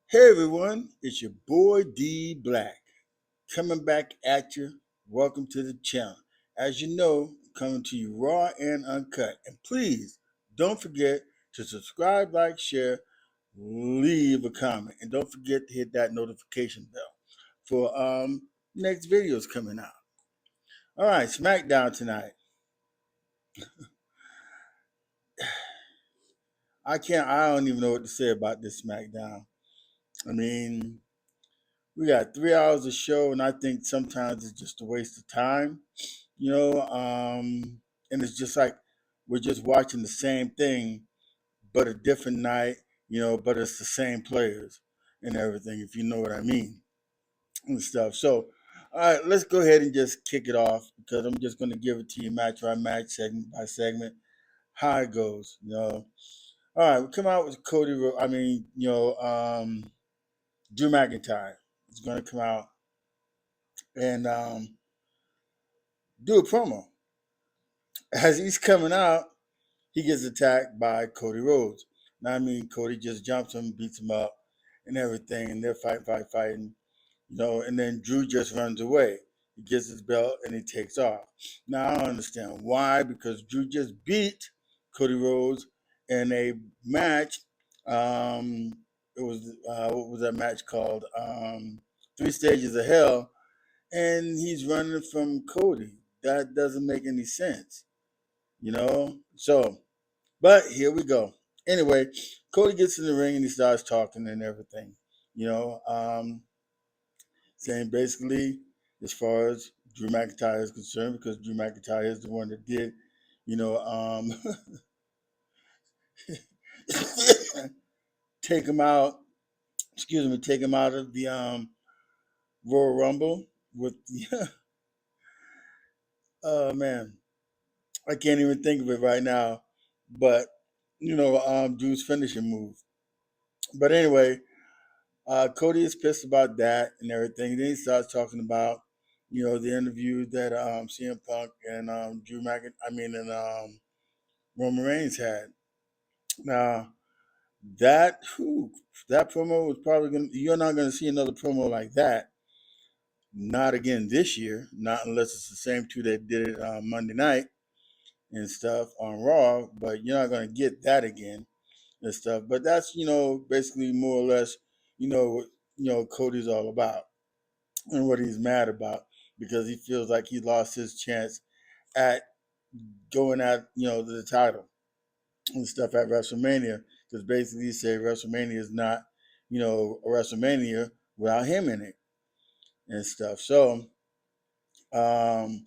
Hey everyone, it's your boy D Black coming back at you. Welcome to the channel. As you know, coming to you raw and uncut. And please don't forget to subscribe, like, share, leave a comment, and don't forget to hit that notification bell for next videos coming out. All right, SmackDown tonight. I don't even know what to say about this SmackDown. I mean, we got 3 hours of show, and I think sometimes it's just a waste of time. And it's just like we're just watching the same thing, but a different night, but it's the same players and everything, if you know what I mean, and stuff. So, all right, let's go ahead and just kick it off because I'm just going to give it to you match by match, segment by segment, how it goes, All right, we come out with Drew McIntyre is going to come out and do a promo. As he's coming out, he gets attacked by Cody Rhodes. Now, Cody just jumps him, beats him up, and everything, and they're fighting, and then Drew just runs away. He gets his belt and he takes off. Now, I don't understand why, because Drew just beat Cody Rhodes in a match. It was, what was that match called? Three Stages of Hell, and he's running from Cody. That doesn't make any sense, So, but here we go. Anyway, Cody gets in the ring and he starts talking and everything, you know, um, saying basically as far as Drew McIntyre is concerned, because Drew McIntyre is the one that did, you know, um, take him out. Excuse me, take him out of the Royal Rumble with the. Oh man, I can't even think of it right now, but Drew's finishing move. But anyway, Cody is pissed about that and everything. Then he starts talking about, the interview that CM Punk and Roman Reigns had. Now that promo was probably gonna. You're not gonna see another promo like that. Not again this year. Not unless it's the same two that did it Monday night and stuff on Raw. But you're not gonna get that again and stuff. But that's basically more or less Cody's all about and what he's mad about because he feels like he lost his chance at going at the title and stuff at WrestleMania because basically he said WrestleMania is not a WrestleMania without him in it and stuff. So um,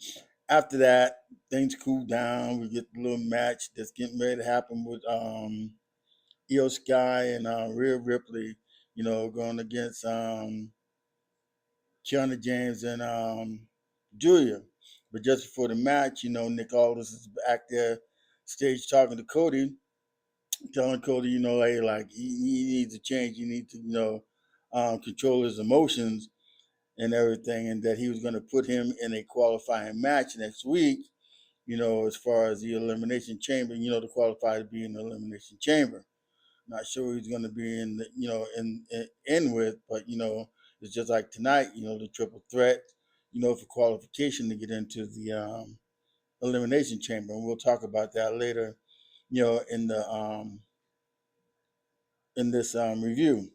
after that, things cool down. We get the little match that's getting ready to happen with Io Sky and Rhea Ripley, going against Kiana James and Giulia. But just before the match, Nick Aldis is back there stage talking to Cody, telling Cody, like he needs to change. He needs to, control his emotions and everything, and that he was going to put him in a qualifying match next week, as far as the Elimination Chamber, to qualify to be in the Elimination Chamber. Not sure he's going to be in the, in with, but it's just like tonight, the triple threat, for qualification to get into the elimination chamber, and we'll talk about that later, in the in this review.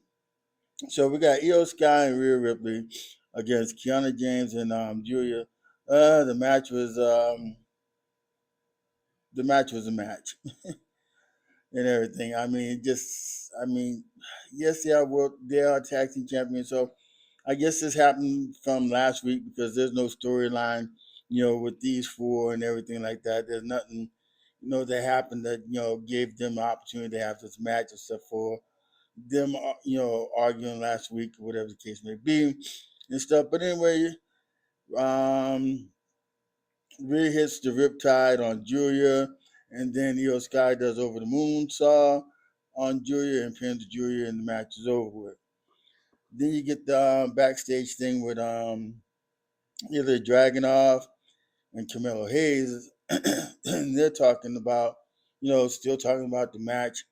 So we got Io Sky and Rhea Ripley against Kiana James and Giulia. The match was a match. And everything. Yes, they are tag team champions. So I guess this happened from last week because there's no storyline, with these four and everything like that. There's nothing, that happened that gave them the opportunity to have this match except for them, arguing last week or whatever the case may be and stuff. But anyway, um, Rhea hits the riptide on Giulia, and then Io Sky does over the moon saw on Giulia and pins Giulia, and the match is over with. Then you get the backstage thing with either Dragunov and Carmelo Hayes, and they're talking about, still talking about the match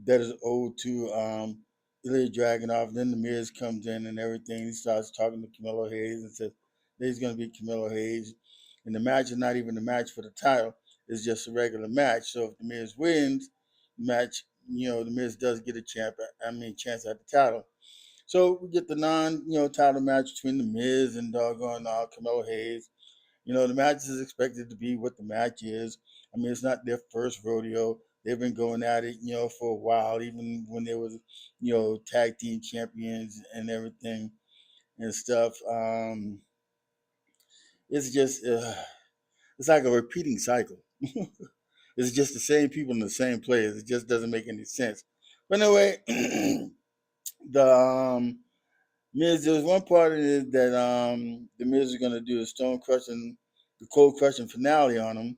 that is owed to Ilya Dragunov. Then the Miz comes in and everything. He starts talking to Carmelo Hayes and says that he's going to beat Carmelo Hayes. And the match is not even a match for the title. It's just a regular match. So if the Miz wins, the match, the Miz does get a chance at the title. So we get the title match between the Miz and doggone Carmelo Hayes. The match is expected to be what the match is. I mean, it's not their first rodeo. They've been going at it, for a while, even when they was, tag team champions and everything and stuff. It's just, it's like a repeating cycle. It's just the same people in the same players. It just doesn't make any sense. But anyway, the Miz, there's one part of it that the Miz is gonna do a the cold crushing finale on him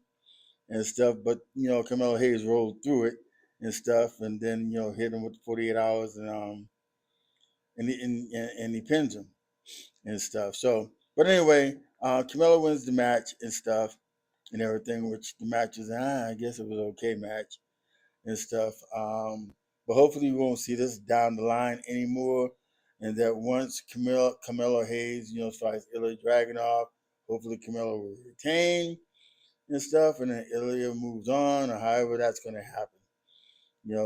and stuff. But Carmelo Hayes rolled through it and stuff, and then hit him with the 48 hours and he pins him and stuff. So, but anyway, Carmelo wins the match and stuff and everything, which the match is I guess it was an okay match and stuff. But hopefully we won't see this down the line anymore. And that once Carmelo Hayes, fights Ilya Dragunov, hopefully Carmelo will retain and stuff, and then Ilya moves on, or however that's going to happen.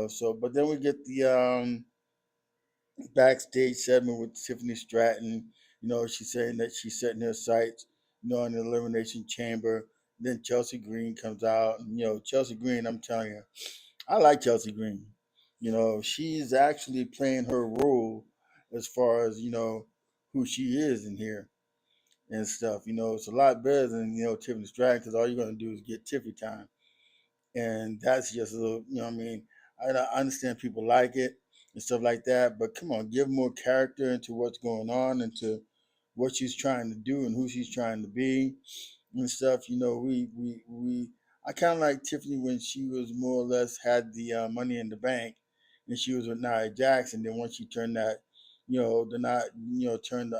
So but then we get the backstage segment with Tiffany Stratton. She's saying that she's setting her sights, on the elimination chamber. Then Chelsea Green comes out, and Chelsea Green, I'm telling you, I like Chelsea Green. She's actually playing her role as far as who she is in here and stuff. It's a lot better than Tiffany Stratton because all you're gonna do is get Tiffy time, and that's just a little. I mean, I understand people like it and stuff like that, but come on, give more character into what's going on, into what she's trying to do and who she's trying to be and stuff. We I kind of like Tiffany when she was more or less had the Money in the Bank, and she was with Nia Jackson. Then once she turned that, the not turned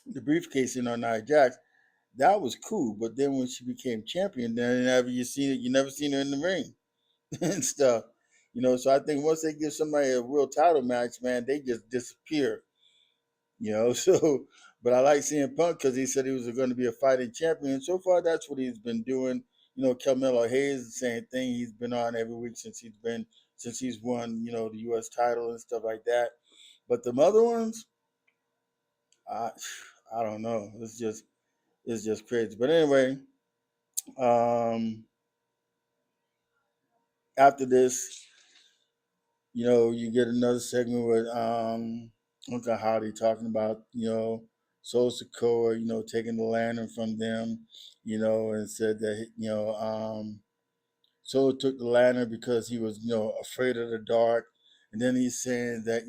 the briefcase in on Nia Jax, that was cool. But then when she became champion, then you never seen her in the ring and stuff. So I think once they give somebody a real title match, man, they just disappear. So, but I like CM Punk because he said he was going to be a fighting champion. So far, that's what he's been doing. Carmelo Hayes, the same thing. He's been on every week since he's won, the U.S. title and stuff like that. But the other ones, I, I don't know. It's just crazy. But anyway, um, after this, you get another segment with Uncle Howdy talking about, Soul Sikoa, taking the lantern from them, and said that, Soul took the lantern because he was, afraid of the dark. And then he's saying that,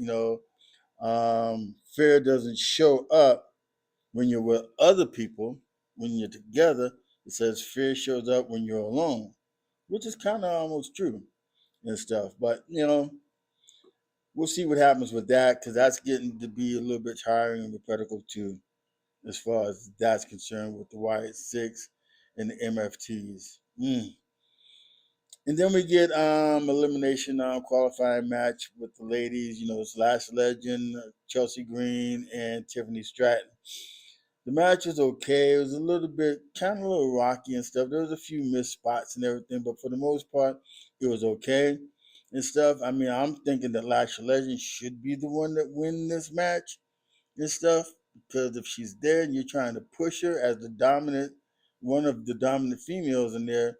fear doesn't show up when you're with other people, when you're together. It says fear shows up when you're alone, which is kind of almost true and stuff. But, we'll see what happens with that because that's getting to be a little bit tiring and repetitive too, as far as that's concerned with the Wyatt Six and the MFTs. And then we get elimination qualifying match with the ladies. It's Lash Legend, Chelsea Green, and Tiffany Stratton. The match was okay. It was a little bit, kind of a little rocky and stuff. There was a few missed spots and everything, but for the most part, it was okay and stuff. I mean, I'm thinking that Lash Legend should be the one that win this match and stuff because if she's there and you're trying to push her as one of the dominant females in there,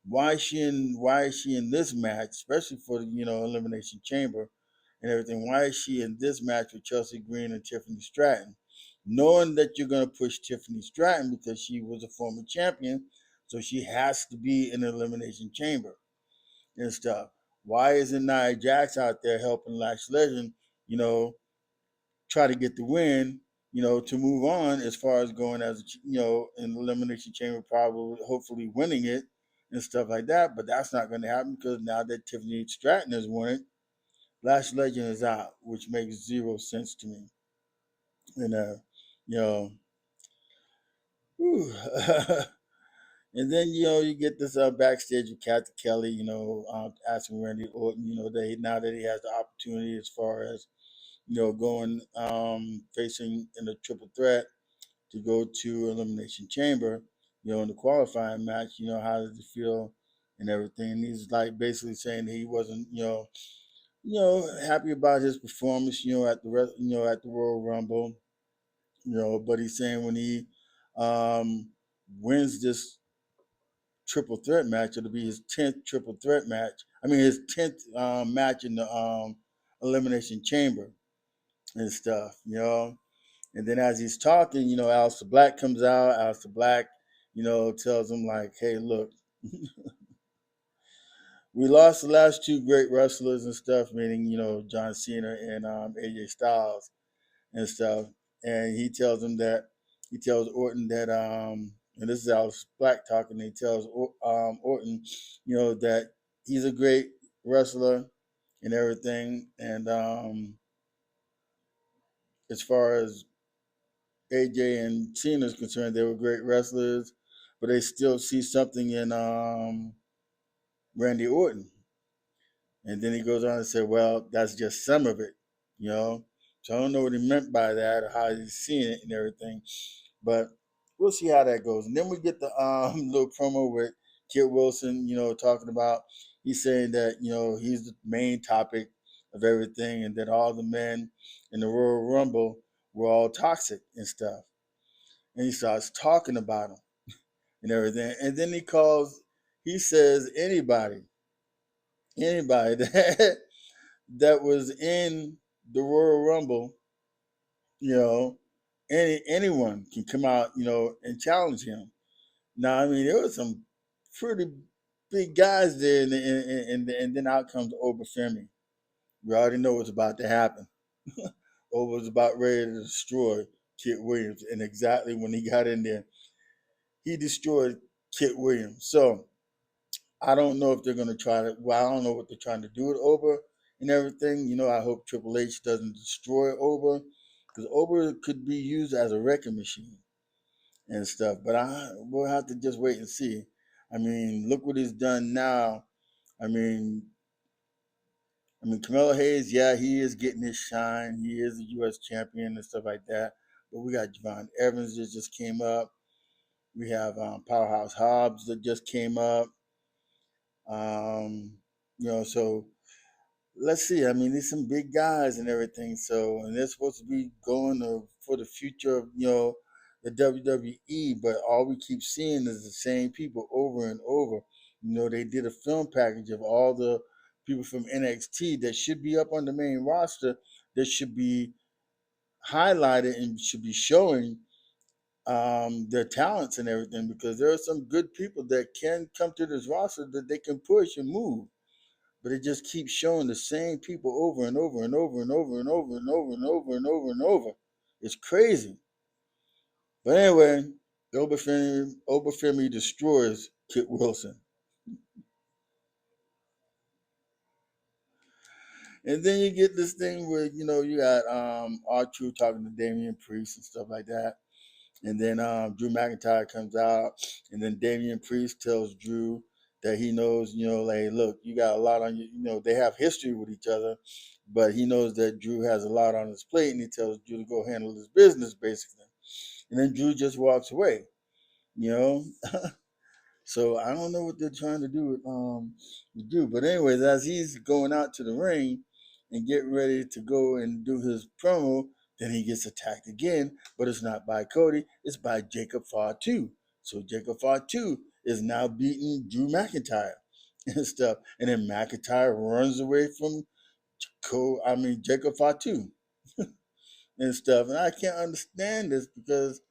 why is she in this match, especially for the elimination chamber and everything? Why is she in this match with Chelsea Green and Tiffany Stratton? Knowing that you're gonna push Tiffany Stratton because she was a former champion, so she has to be in the elimination chamber and stuff. Why isn't Nia Jax out there helping Lash Legend, you know, try to get the win, to move on as far as going as in the elimination chamber, probably hopefully winning it and stuff like that. But that's not going to happen because now that Tiffany Stratton has won it, Lash Legend is out, which makes zero sense to me. And you know, whew, And then you get this backstage with Captain Kelly, asking Randy Orton, that now that he has the opportunity as far as going facing in a triple threat to go to Elimination Chamber, in the qualifying match, how does he feel and everything. And he's like basically saying he wasn't, happy about his performance, at the at the Royal Rumble, but he's saying when he um, wins this triple threat match, it'll be his 10th triple threat match. I mean, his 10th match in the Elimination Chamber and stuff, And then as he's talking, Alistair Black comes out. Alistair Black, tells him like, "Hey, look, we lost the last two great wrestlers and stuff, meaning John Cena and AJ Styles and stuff." And he tells Orton that and this is Alistair Black talking. He tells Orton, that he's a great wrestler and everything, and as far as AJ and Cena is concerned, they were great wrestlers, but they still see something in Randy Orton. And then he goes on and said, "Well, that's just some of it, you know." So I don't know what he meant by that or how he's seeing it and everything, but we'll see how that goes. And then we get the little promo with Kit Wilson, talking about he's saying that he's the main topic of everything, and that all the men in the Royal Rumble were all toxic and stuff. And he starts talking about them and everything, and then he says anybody that was in the Royal Rumble, you know, anyone can come out, and challenge him. Now, I mean, there were some pretty big guys there, and then out comes Oba Femi. We already know what's about to happen. Oba was about ready to destroy Kit Williams, and exactly when he got in there, he destroyed Kit Williams. So I don't know if they're going to try to. Well, I don't know what they're trying to do with Oba and everything. I hope Triple H doesn't destroy Oba, because Oba could be used as a wrecking machine and stuff. But we'll have to just wait and see. I mean, look what he's done now. I mean, Carmelo Hayes, yeah, he is getting his shine. He is a U.S. champion and stuff like that. But we got Javon Evans that just came up. We have Powerhouse Hobbs that just came up. Um, so let's see. I mean, there's some big guys and everything. So, and they're supposed to be going for the future of the WWE, but all we keep seeing is the same people over and over. They did a film package of all the people from NXT that should be up on the main roster, that should be highlighted and should be showing their talents and everything, because there are some good people that can come to this roster that they can push and move, but it just keeps showing the same people over and over and over and over and over and over and over and over and over. It's crazy. But anyway, Obafemi destroys Kit Wilson. And then you get this thing where, you got R-Truth talking to Damian Priest and stuff like that. And then Drew McIntyre comes out, and then Damian Priest tells Drew that he knows, like, look, you got a lot on you. They have history with each other, but he knows that Drew has a lot on his plate, and he tells Drew to go handle his business, basically. And then Drew just walks away, you know. So I don't know what they're trying to do with Drew. But anyways, as he's going out to the ring and getting ready to go and do his promo, then he gets attacked again. But it's not by Cody, it's by Jacob Fatu. So Jacob Fatu is now beating Drew McIntyre and stuff. And then McIntyre runs away from Jacob Fatu and stuff. And I can't understand this because,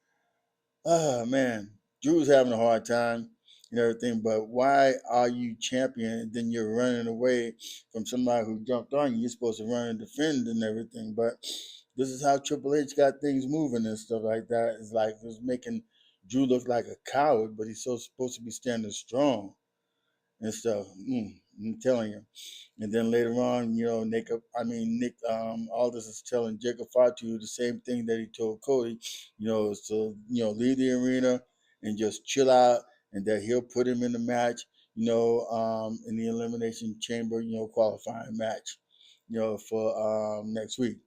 oh man, Drew's having a hard time and everything, but why are you champion and then you're running away from somebody who jumped on you? You're supposed to run and defend and everything, but this is how Triple H got things moving and stuff like that. It's like it's making Drew look like a coward, but he's so supposed to be standing strong and stuff. I'm telling you. And then later on, Nick Aldis is telling Jacob Fatu the same thing that he told Cody, is to, leave the arena and just chill out and that he'll put him in the match, in the Elimination Chamber, qualifying match, for next week.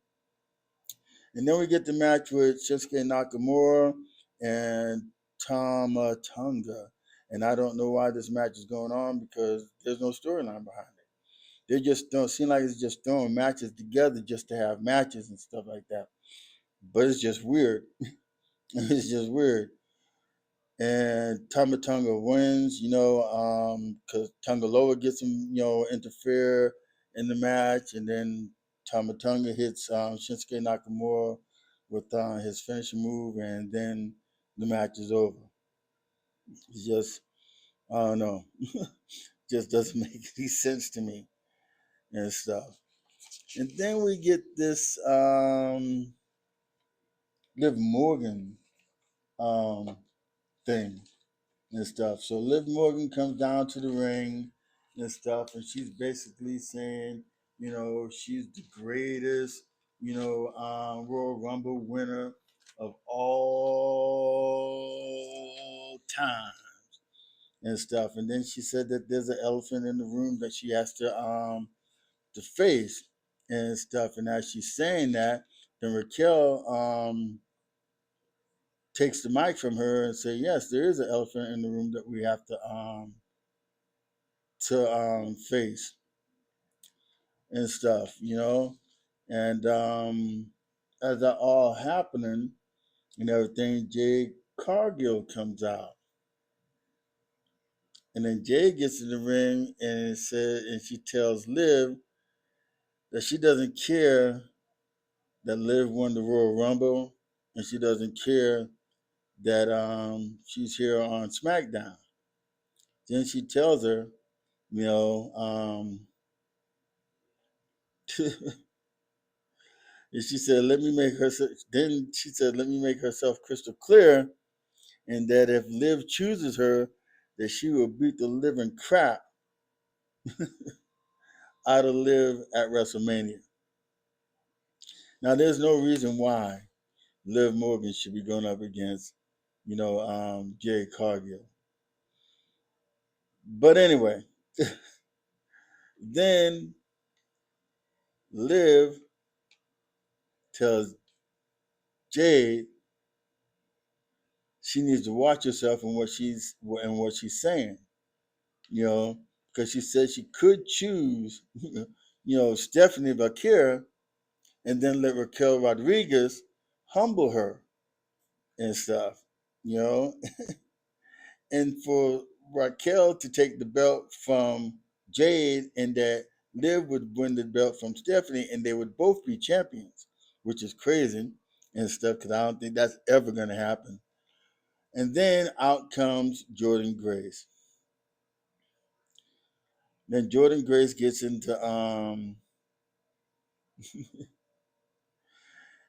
And then we get the match with Shinsuke Nakamura and Toma Tonga. And I don't know why this match is going on because there's no storyline behind it. They just don't seem like it's just throwing matches together just to have matches and stuff like that. But it's just weird. It's just weird. And Tama Tonga wins, because Tonga Loa gets him, interfere in the match. And then Tama Tonga hits Shinsuke Nakamura with his finishing move. And then the match is over. It's just, I don't know. Just doesn't make any sense to me and stuff. And then we get this Liv Morgan thing and stuff. So Liv Morgan comes down to the ring and stuff, and she's basically saying, she's the greatest, Royal Rumble winner of all time and stuff. And then she said that there's an elephant in the room that she has to face and stuff. And as she's saying that, then Requel takes the mic from her and say, "Yes, there is an elephant in the room that we have to face and stuff, And as that all happening and everything, Jade Cargill comes out, and then Jade gets in the ring and she tells Liv that she doesn't care that Liv won the Royal Rumble, and she doesn't care that she's here on SmackDown. Then she tells her, you know, and she said, "Let me make her." Then she said, "Let me make herself crystal clear, and that if Liv chooses her, that she will beat the living crap out of Liv at WrestleMania." Now, there's no reason why Liv Morgan should be going up against, Jade Cargill. But anyway, then Liv tells Jade she needs to watch herself and what she's saying, because she said she could choose, Stephanie Bakir and then let Raquel Rodriguez humble her and stuff, you know, and for Raquel to take the belt from Jade and that Liv would win the belt from Stephanie and they would both be champions, which is crazy and stuff because I don't think that's ever going to happen. And then out comes Jordynne Grace. Then Jordynne Grace gets into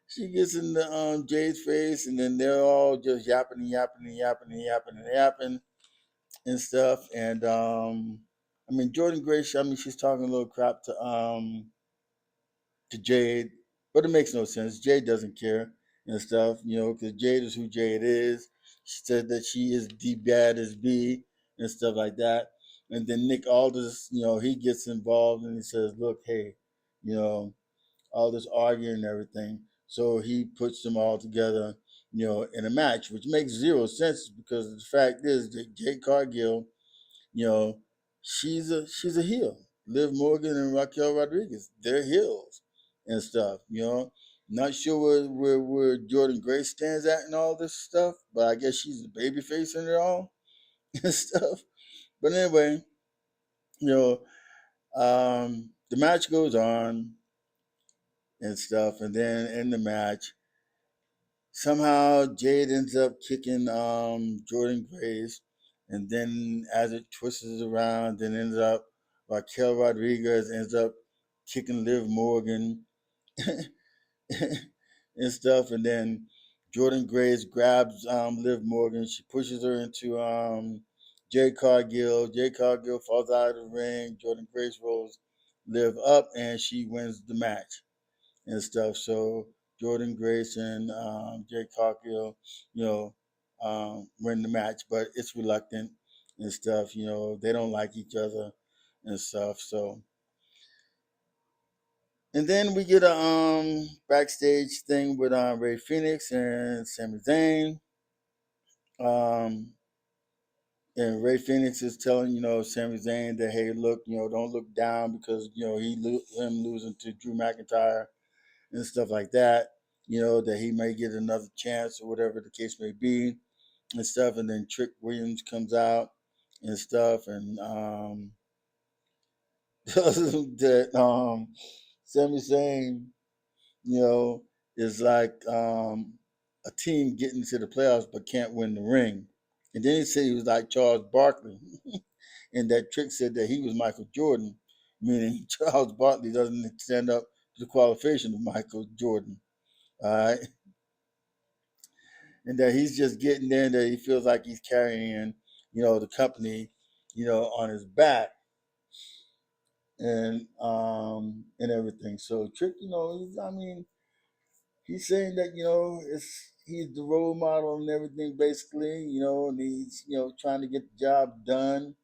she gets into Jade's face, and then they're all just yapping and yapping and yapping and yapping and yapping and stuff. And Jordynne Grace, she's talking a little crap to Jade, but it makes no sense. Jade doesn't care and stuff, because Jade is who Jade is. She said that she is the baddest bee and stuff like that. And then Nick Aldis, he gets involved and he says, "Look, hey, you know, all this arguing and everything." So he puts them all together, in a match, which makes zero sense because the fact is that Jade Cargill, you know, she's a heel. Liv Morgan and Raquel Rodriguez, they're heels and stuff, Not sure where Jordynne Grace stands at and all this stuff, but I guess she's the baby face in it all and stuff. But anyway, the match goes on and stuff, and then in the match, somehow Jade ends up kicking Jordynne Grace, and then as it twists around, then ends up Raquel Rodriguez ends up kicking Liv Morgan and stuff, and then Jordynne Grace grabs Liv Morgan. She pushes her into Jade Cargill. Jade Cargill falls out of the ring. Jordynne Grace rolls Liv up, and she wins the match and stuff. So Jordynne Grace and Jade Cargill, win the match, but it's reluctant. and stuff. They don't like each other and stuff. So, and then we get a backstage thing with Ray Phoenix and Sami Zayn. Um, and Ray Phoenix is telling Sami Zayn that, hey, look, don't look down because him losing to Drew McIntyre and stuff like that. That he may get another chance or whatever the case may be and stuff. And then Trick Williams comes out and stuff, and that Sami Zayn, you know, is like a team getting to the playoffs but can't win the ring. And then he said he was like Charles Barkley, and that Trick said that he was Michael Jordan, meaning Charles Barkley doesn't stand up to the qualification of Michael Jordan. All right, and that he's just getting there, and that he feels like he's carrying, the company, on his back, and everything. So Trick, he's saying that he's the role model and everything, basically, and he's trying to get the job done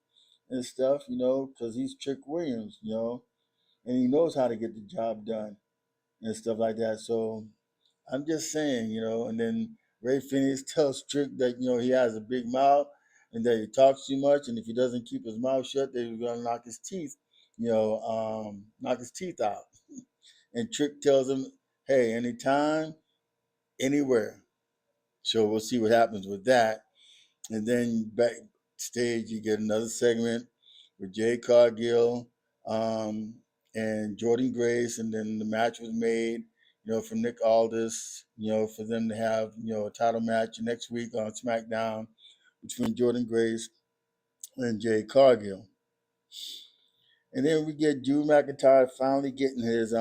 and stuff, because he's Trick Williams, and he knows how to get the job done and stuff like that. So I'm just saying, and then Ray Phoenix tells Trick that he has a big mouth and that he talks too much, and if he doesn't keep his mouth shut, that he's gonna knock his teeth, knock his teeth out. And Trick tells him, "Hey, anytime, anywhere." So we'll see what happens with that. And then backstage, you get another segment with Jade Cargill um, and Jordynne Grace, and then the match was made, from Nick Aldis, for them to have, a title match next week on SmackDown between Jordynne Grace and Jade Cargill. And then we get Drew McIntyre finally getting his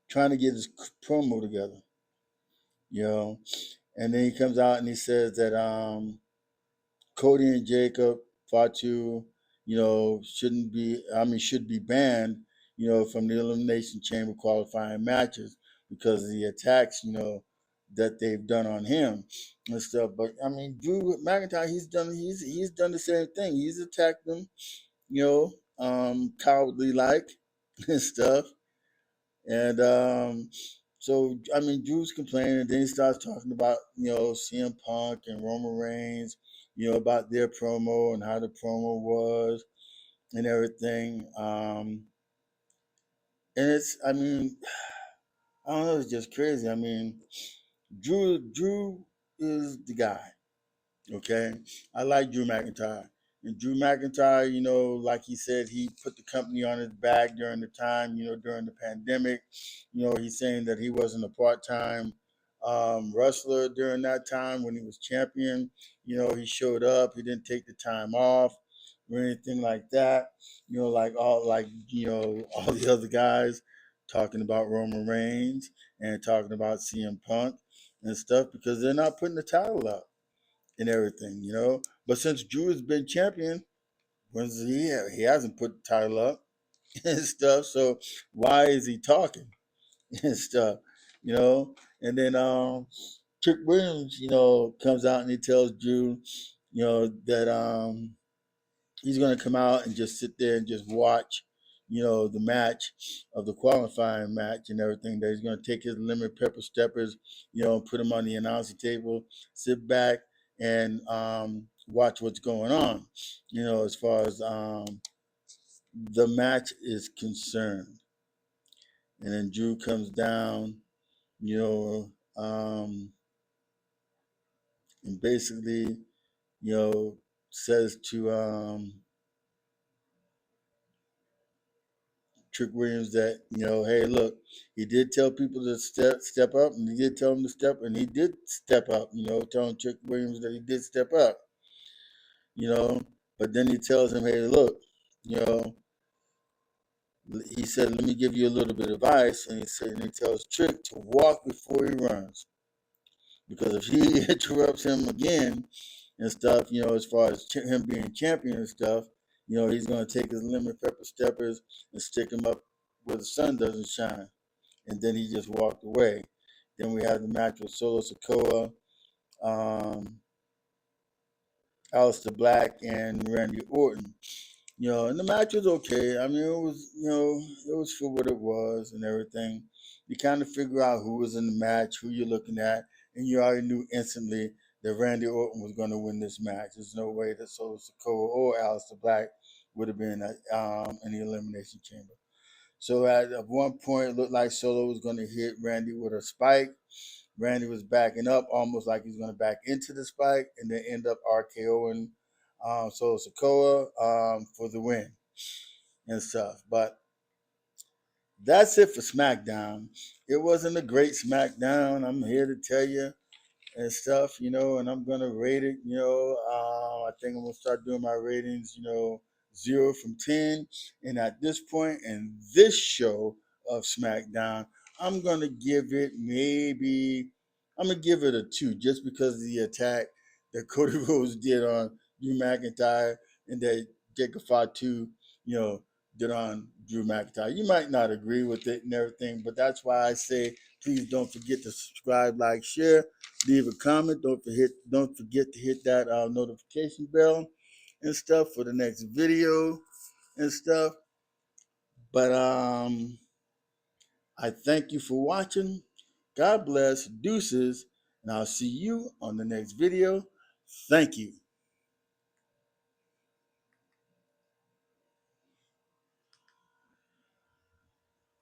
trying to get his promo together, you know. And then he comes out and he says that Cody and Jacob Fatu, should be banned, from the Elimination Chamber qualifying matches because of the attacks, that they've done on him and stuff. But I mean, Drew McIntyre, he's done the same thing. He's attacked them, cowardly like and stuff. And so I mean, Drew's complaining, and then he starts talking about CM Punk and Roman Reigns, about their promo and how the promo was and everything. And it's, I mean, I don't know, it's just crazy. I mean, Drew is the guy. Okay, I like Drew McIntyre. And Drew McIntyre, like he said, he put the company on his back during the time, during the pandemic. He's saying that he wasn't a part-time wrestler during that time when he was champion. He showed up. He didn't take the time off or anything like that. All the other guys talking about Roman Reigns and talking about CM Punk and stuff because they're not putting the title up and everything, But since Drew has been champion, he hasn't put the title up and stuff. So why is he talking and stuff, you know? And then Trick Williams, comes out and he tells Drew, that he's going to come out and just sit there and just watch, the match of the qualifying match and everything. That he's going to take his lemon pepper steppers, put them on the announcing table, sit back and watch what's going on, as far as the match is concerned. And then Drew comes down, you know, and basically, says to Trick Williams that hey, look, he did tell people to step up, and he did tell him to step, and he did step up. Telling Trick Williams that he did step up. But then he tells him, hey, look, you know, he said, let me give you a little bit of advice, and he tells Trick to walk before he runs, because if he interrupts him again and stuff, as far as him being champion and stuff, he's going to take his lemon pepper steppers and stick him up where the sun doesn't shine. And then he just walked away. Then we had the match with Solo Sikoa Alister Black and Randy Orton. And the match was okay. I mean, it was for what it was and everything. You kind of figure out who was in the match, who you're looking at, and you already knew instantly that Randy Orton was going to win this match. There's no way that Sikoa or Alister Black would have been in the Elimination Chamber. So at one point, it looked like Solo was going to hit Randy with a spike. Randy was backing up, almost like he's going to back into the spike, and then end up RKOing Solo Sikoa for the win and stuff. But that's it for SmackDown. It wasn't a great SmackDown. I'm here to tell you and stuff, and I'm gonna rate it. I think I'm gonna start doing my ratings. 0 from 10, and at this point in this show of SmackDown, I'm gonna give it a 2, just because of the attack that Cody Rhodes did on Drew McIntyre and that Jacob Fatu, you know, did on Drew McIntyre. You might not agree with it and everything, but that's why I say please don't forget to subscribe, like, share, leave a comment. Don't forget to hit that notification bell and stuff for the next video and stuff. But I thank you for watching. God bless, deuces, and I'll see you on the next video. Thank you.